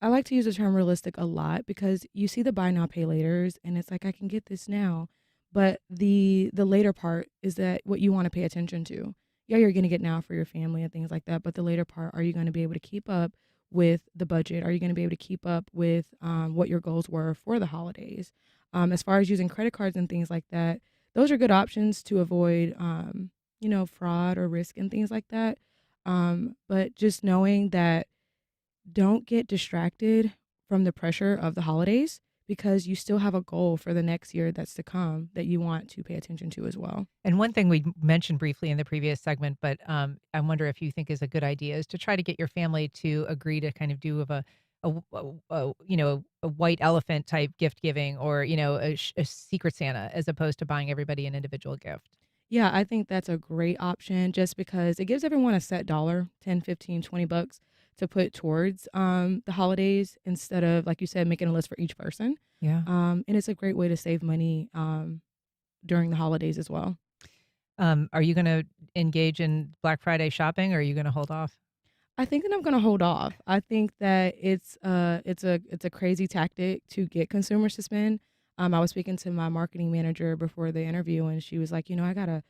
I like to use the term realistic a lot because you see the buy now pay laters and it's like I can get this now, but the later part is that what you want to pay attention to. Yeah, you're going to get now for your family and things like that, but the later part, are you going to be able to keep up with the budget? Are you going to be able to keep up with what your goals were for the holidays? As far as using credit cards and things like that, those are good options to avoid fraud or risk and things like that. But just knowing that don't get distracted from the pressure of the holidays because you still have a goal for the next year that's to come that you want to pay attention to as well. And one thing we mentioned briefly in the previous segment, but I wonder if you think is a good idea, is to try to get your family to agree to kind of do of a white elephant type gift giving, or a secret Santa, as opposed to buying everybody an individual gift. Yeah, I think that's a great option just because it gives everyone a set dollar, 10, 15, $20 to put towards the holidays instead of, like you said, making a list for each person. Yeah. And it's a great way to save money during the holidays as well. Are you going to engage in Black Friday shopping, or are you going to hold off? I think that I'm going to hold off. I think that it's a crazy tactic to get consumers to spend. I was speaking to my marketing manager before the interview, and she was like, I got a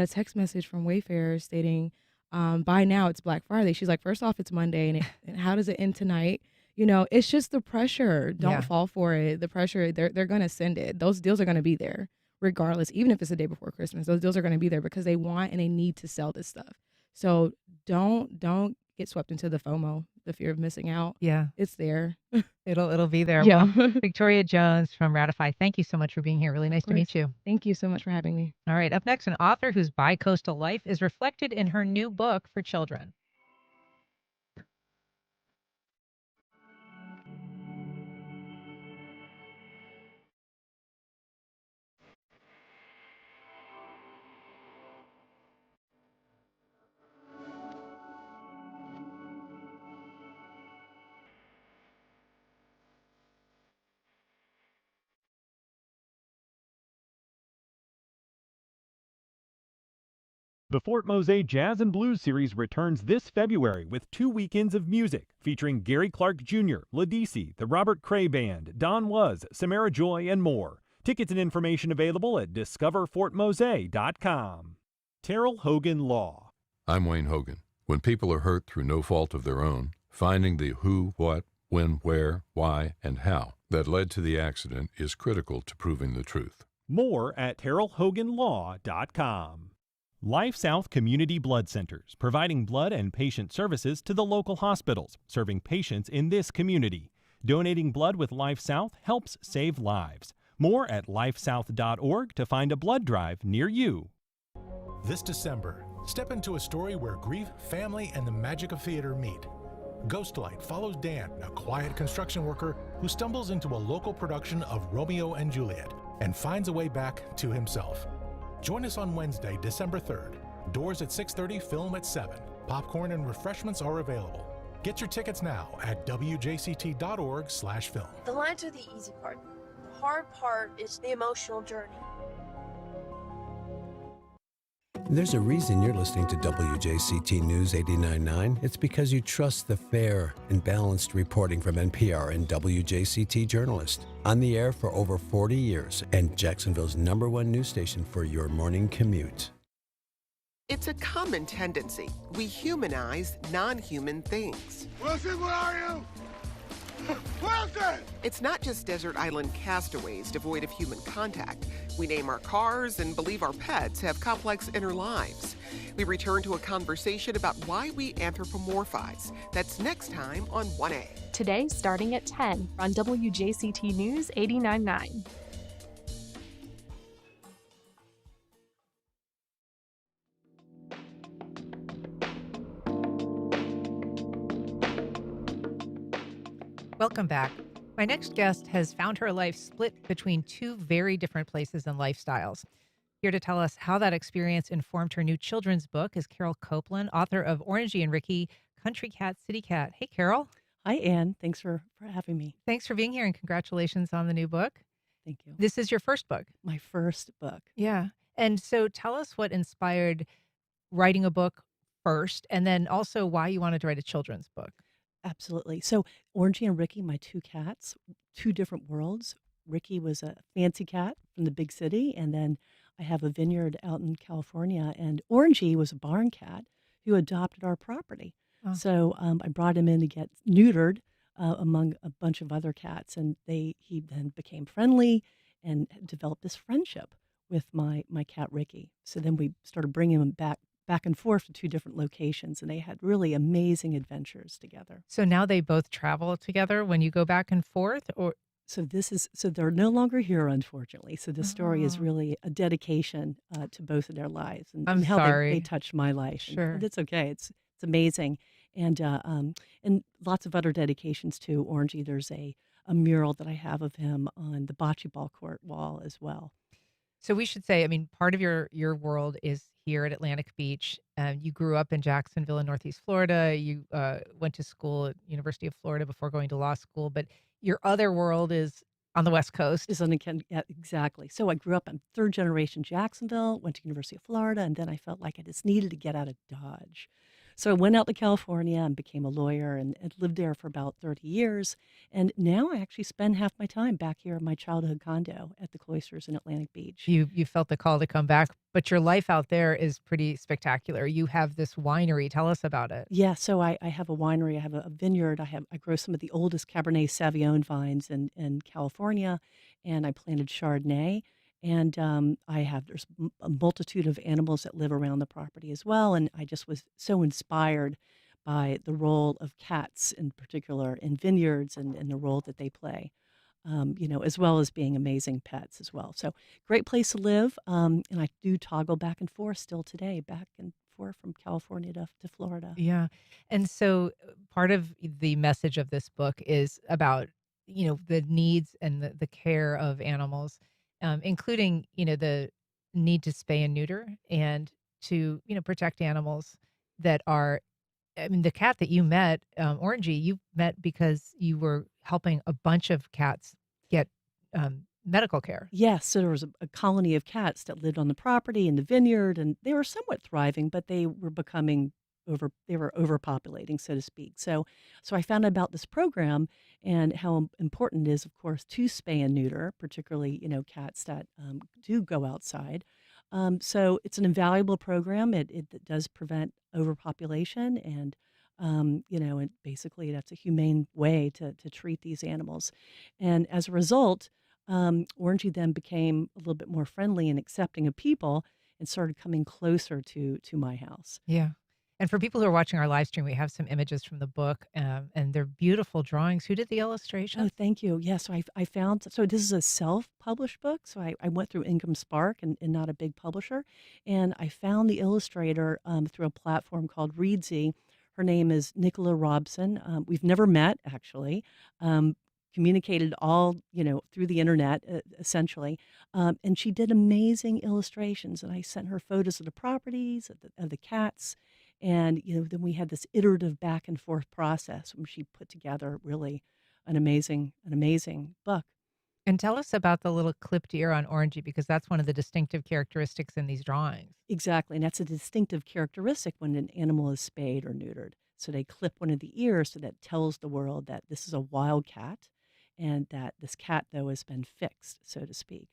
text message from Wayfair stating, by now it's Black Friday. She's like, first off, it's Monday, and how does it end tonight? It's just the pressure. Don't Yeah. fall for it. The pressure, they're going to send it. Those deals are going to be there regardless, even if it's the day before Christmas. Those deals are going to be there because they want and they need to sell this stuff. So don't get swept into the FOMO, the fear of missing out. Yeah, It's there. it'll be there. Yeah. Well, Victoria Jones from RadiFi, thank you so much for being here. Really nice to meet you. Thank you so much for having me. All right, up next, an author whose bi-coastal life is reflected in her new book for children. The Fort Mose Jazz and Blues Series returns this February with 2 weekends of music featuring Gary Clark Jr., Ladisi, the Robert Cray Band, Don Was, Samara Joy, and more. Tickets and information available at discoverfortmose.com. Terrell Hogan Law. I'm Wayne Hogan. When people are hurt through no fault of their own, finding the who, what, when, where, why, and how that led to the accident is critical to proving the truth. More at terrellhoganlaw.com. Life South Community Blood Centers, providing blood and patient services to the local hospitals, serving patients in this community. Donating blood with Life South helps save lives. More at lifesouth.org to find a blood drive near you. This December, step into a story where grief, family, and the magic of theater meet. Ghostlight follows Dan, a quiet construction worker who stumbles into a local production of Romeo and Juliet and finds a way back to himself. Join us on Wednesday, December 3rd. Doors at 6:30, film at 7. Popcorn and refreshments are available. Get your tickets now at wjct.org/film. The lines are the easy part. The hard part is the emotional journey. There's a reason you're listening to WJCT News 89.9. It's because you trust the fair and balanced reporting from NPR and WJCT journalists. On the air for over 40 years and Jacksonville's #1 news station for your morning commute. It's a common tendency. We humanize non-human things. Wilson, where are you? Wilson! It's not just desert island castaways devoid of human contact. We name our cars and believe our pets have complex inner lives. We return to a conversation about why we anthropomorphize. That's next time on 1A. Today, starting at 10 on WJCT News 89.9. Welcome back. My next guest has found her life split between two very different places and lifestyles. Here to tell us how that experience informed her new children's book is Carol Copeland, author of Orangey and Ricky, Country Cat, City Cat. Hey, Carol. Hi, Ann. Thanks for having me. Thanks for being here and congratulations on the new book. Thank you. This is your first book. My first book. Yeah. And so tell us what inspired writing a book first and then also why you wanted to write a children's book. Absolutely. So Orangey and Ricky, my two cats, two different worlds. Ricky was a fancy cat from the big city, and then I have a vineyard out in California, and Orangey was a barn cat who adopted our property. Oh. So I brought him in to get neutered among a bunch of other cats, and he then became friendly and developed this friendship with my cat Ricky. So then we started bringing him back and forth to two different locations, and they had really amazing adventures together. So now they both travel together when you go back and forth, or so they're no longer here, unfortunately. So the story is Oh. really a dedication to both of their lives and, I'm and how sorry. they touched my life. Sure. And it's okay. It's amazing, and lots of other dedications too. Orangey, there's a mural that I have of him on the bocce ball court wall as well. So we should say, I mean, part of your world is here at Atlantic Beach. You grew up in Jacksonville in Northeast Florida. You went to school at University of Florida before going to law school. But your other world is on the West Coast. Yeah, exactly. So I grew up in third generation Jacksonville, went to University of Florida, and then I felt like I just needed to get out of Dodge. So I went out to California and became a lawyer and lived there for about 30 years. And now I actually spend half my time back here in my childhood condo at the Cloisters in Atlantic Beach. You felt the call to come back, but your life out there is pretty spectacular. You have this winery. Tell us about it. Yeah, so I have a winery. I have a vineyard. I grow some of the oldest Cabernet Sauvignon vines in California, and I planted Chardonnay. And there's a multitude of animals that live around the property as well. And I just was so inspired by the role of cats in particular in vineyards and the role that they play, as well as being amazing pets as well. So great place to live. And I do toggle back and forth still today, back and forth from California to Florida. Yeah. And so part of the message of this book is about, the needs and the care of animals. Including, the need to spay and neuter and to, protect animals that are, the cat that you met, Orangey, you met because you were helping a bunch of cats get medical care. Yes, so there was a colony of cats that lived on the property in the vineyard, and they were somewhat thriving, but they were becoming overpopulating, so to speak. So I found out about this program and how important it is, of course, to spay and neuter, particularly, cats that do go outside. So it's an invaluable program. It does prevent overpopulation and, and basically that's a humane way to treat these animals. And as a result, Orangey then became a little bit more friendly and accepting of people and started coming closer to my house. Yeah. And for people who are watching our live stream, we have some images from the book, and they're beautiful drawings. Who did the illustration? Oh, thank you. Yeah, so I found, so this is a self-published book. So I went through Income Spark and not a big publisher. And I found the illustrator through a platform called Readsy. Her name is Nicola Robson. We've never met, actually. Communicated all, through the internet, essentially. And she did amazing illustrations. And I sent her photos of the properties, of the cats. And, then we had this iterative back and forth process when she put together really an amazing book. And tell us about the little clipped ear on Orangey, because that's one of the distinctive characteristics in these drawings. Exactly. And that's a distinctive characteristic when an animal is spayed or neutered. So they clip one of the ears so that tells the world that this is a wild cat and that this cat, though, has been fixed, so to speak.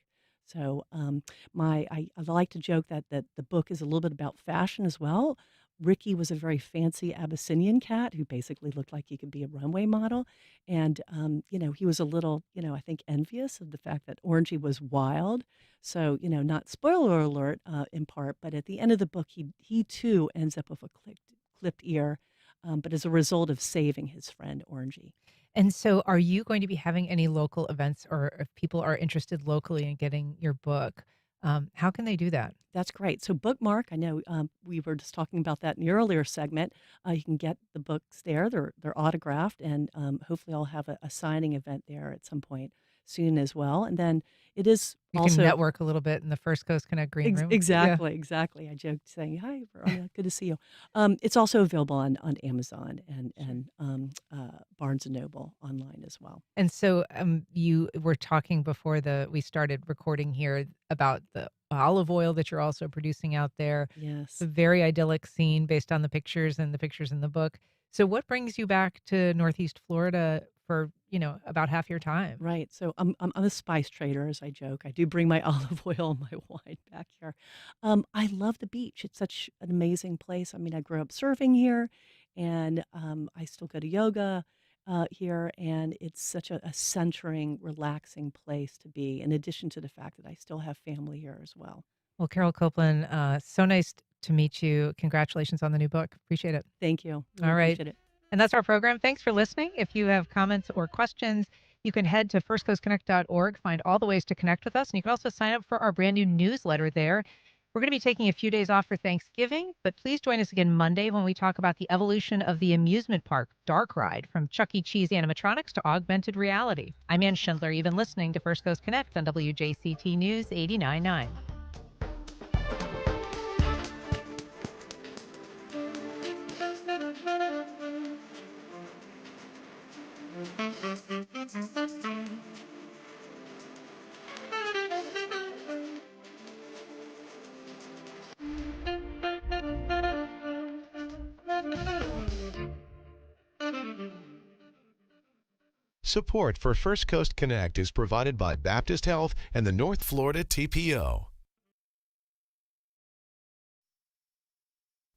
So I like to joke that the book is a little bit about fashion as well. Ricky was a very fancy Abyssinian cat who basically looked like he could be a runway model. And, he was a little, I think envious of the fact that Orangey was wild. So, not spoiler alert in part, but at the end of the book, he too ends up with a clipped ear, but as a result of saving his friend Orangey. And so are you going to be having any local events, or if people are interested locally in getting your book, how can they do that? That's great. So BookMark, I know we were just talking about that in the earlier segment. You can get the books there. They're autographed, and hopefully I'll have a signing event there at some point soon as well. And then it is You also can network a little bit in the First Coast Connect green room. Yeah. exactly. I joked saying, "Hi, Rona, good to see you." It's also available on Amazon and Barnes and Noble online as well. And so you were talking before we started recording here about the olive oil that you're also producing out there. Yes. It's a very idyllic scene based on the pictures and the pictures in the book. So what brings you back to Northeast Florida for, about half your time? Right. So I'm a spice trader, as I joke. I do bring my olive oil and my wine back here. I love the beach. It's such an amazing place. I mean, I grew up surfing here, and I still go to yoga here, and it's such a centering, relaxing place to be, in addition to the fact that I still have family here as well. Well, Carol Copeland, so nice to meet you. Congratulations on the new book. Appreciate it. Thank you. Really All right. appreciate it. And that's our program. Thanks for listening. If you have comments or questions, you can head to firstcoastconnect.org, find all the ways to connect with us. And you can also sign up for our brand new newsletter there. We're going to be taking a few days off for Thanksgiving, but please join us again Monday when we talk about the evolution of the amusement park dark ride, from Chuck E. Cheese animatronics to augmented reality. I'm Ann Schindler. You've been listening to First Coast Connect on WJCT News 89.9. Support for First Coast Connect is provided by Baptist Health and the North Florida TPO.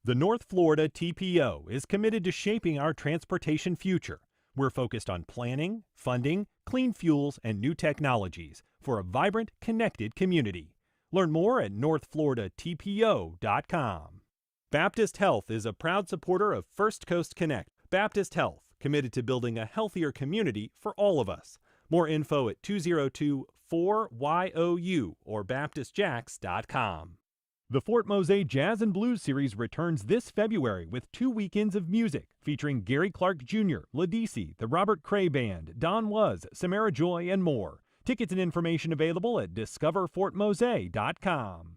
The North Florida TPO is committed to shaping our transportation future. We're focused on planning, funding, clean fuels, and new technologies for a vibrant, connected community. Learn more at northfloridatpo.com. Baptist Health is a proud supporter of First Coast Connect. Baptist Health, committed to building a healthier community for all of us. More info at 202-4YOU or baptistjacks.com. The Fort Mose Jazz and Blues Series returns this February with 2 weekends of music featuring Gary Clark Jr., Ladisi, the Robert Cray Band, Don Was, Samara Joy, and more. Tickets and information available at discoverfortmose.com.